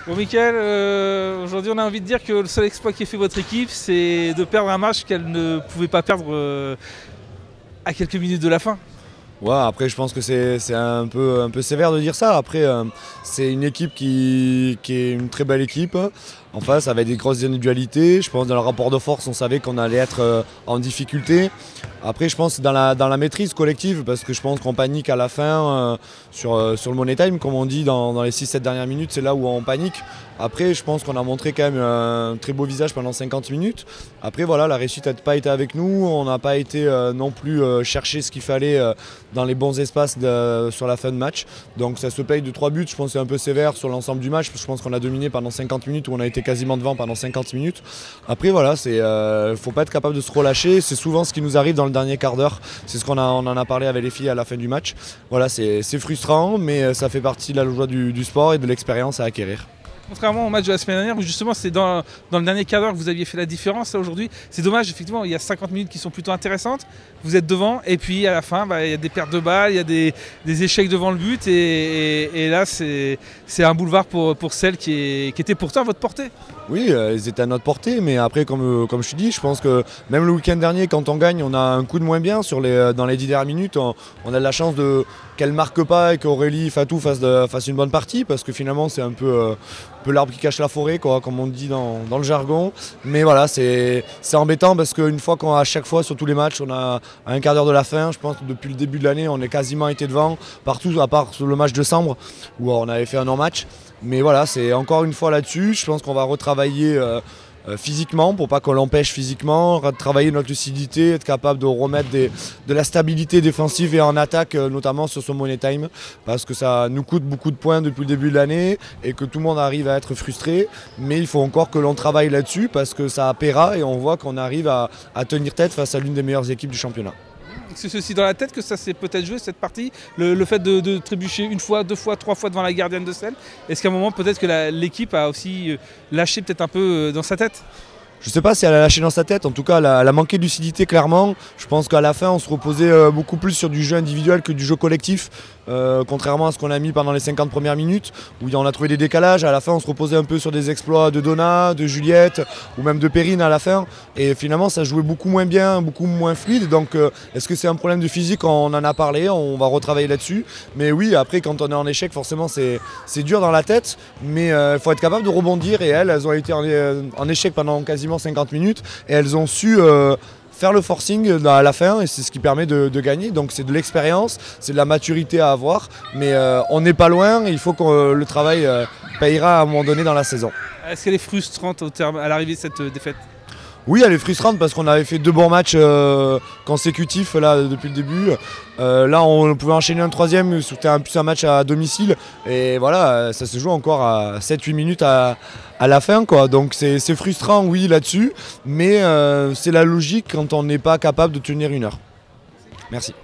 Bon Mickaël, aujourd'hui on a envie de dire que le seul exploit qui fait votre équipe, c'est de perdre un match qu'elle ne pouvait pas perdre à quelques minutes de la fin. Ouais, après je pense que c'est un peu sévère de dire ça. Après, c'est une équipe qui est une très belle équipe. En face, avec des grosses individualités. Je pense que dans le rapport de force, on savait qu'on allait être en difficulté. Après, je pense dans la maîtrise collective, parce que je pense qu'on panique à la fin sur le Money Time, comme on dit dans les 6-7 dernières minutes, c'est là où on panique. Après, je pense qu'on a montré quand même un très beau visage pendant 50 minutes. Après, voilà, la réussite n'a pas été avec nous. On n'a pas été non plus chercher ce qu'il fallait dans les bons espaces sur la fin de match. Donc ça se paye de 3 buts. Je pense que c'est un peu sévère sur l'ensemble du match. Je pense qu'on a dominé pendant 50 minutes, où on a été quasiment devant pendant 50 minutes. Après, voilà, faut pas être capable de se relâcher. C'est souvent ce qui nous arrive dans le dernier quart d'heure. C'est ce on en a parlé avec les filles à la fin du match. Voilà, c'est frustrant, mais ça fait partie de la joie du sport et de l'expérience à acquérir. Contrairement au match de la semaine dernière où justement c'est dans le dernier quart d'heure que vous aviez fait la différence, là aujourd'hui c'est dommage, effectivement il y a 50 minutes qui sont plutôt intéressantes, vous êtes devant et puis à la fin il y a des pertes de balles, il y a des échecs devant le but et là c'est un boulevard pour celles qui étaient pourtant à votre portée. Oui, ils étaient à notre portée, mais après comme je te dis, je pense que même le week-end dernier quand on gagne, on a un coup de moins bien dans les 10 dernières minutes, on a de la chance qu'elle ne marque pas et qu'Aurélie Fatou fasse une bonne partie, parce que finalement c'est un peu l'arbre qui cache la forêt, quoi, comme on dit dans le jargon. Mais voilà, c'est embêtant parce qu'une fois à chaque fois sur tous les matchs, on a à un quart d'heure de la fin, je pense que depuis le début de l'année, on est quasiment été devant partout, à part sur le match de décembre où on avait fait un non-match. Mais voilà, c'est encore une fois là-dessus. Je pense qu'on va retravailler physiquement pour pas qu'on l'empêche physiquement, travailler notre lucidité, être capable de remettre de la stabilité défensive et en attaque, notamment sur son Money Time, parce que ça nous coûte beaucoup de points depuis le début de l'année et que tout le monde arrive à être frustré. Mais il faut encore que l'on travaille là-dessus parce que ça paiera et on voit qu'on arrive à tenir tête face à l'une des meilleures équipes du championnat. C'est ceci dans la tête que ça s'est peut-être joué cette partie, le fait de trébucher une fois, deux fois, trois fois devant la gardienne de selle. Est-ce qu'à un moment peut-être que l'équipe a aussi lâché peut-être un peu dans sa tête? Je ne sais pas si elle a lâché dans sa tête, en tout cas elle a manqué de lucidité clairement. Je pense qu'à la fin on se reposait beaucoup plus sur du jeu individuel que du jeu collectif, contrairement à ce qu'on a mis pendant les 50 premières minutes où on a trouvé des décalages. À la fin on se reposait un peu sur des exploits de Donna, de Juliette ou même de Perrine à la fin, et finalement ça jouait beaucoup moins bien, beaucoup moins fluide. Donc est-ce que c'est un problème de physique? On en a parlé, on va retravailler là-dessus. Mais oui, après quand on est en échec forcément c'est dur dans la tête, mais il faut être capable de rebondir, et elles ont été en échec pendant quasiment 50 minutes et elles ont su faire le forcing à la fin, et c'est ce qui permet de gagner. Donc c'est de l'expérience, c'est de la maturité à avoir, mais on n'est pas loin et il faut que le travail payera à un moment donné dans la saison. Est-ce qu'elle est frustrante à l'arrivée de cette défaite? Oui, elle est frustrante parce qu'on avait fait 2 bons matchs consécutifs là, depuis le début. Là, on pouvait enchaîner un troisième, c'était plus un match à domicile. Et voilà, ça se joue encore à 7-8 minutes à la fin, quoi. Donc c'est frustrant, oui, là-dessus. Mais c'est la logique quand on n'est pas capable de tenir une heure. Merci.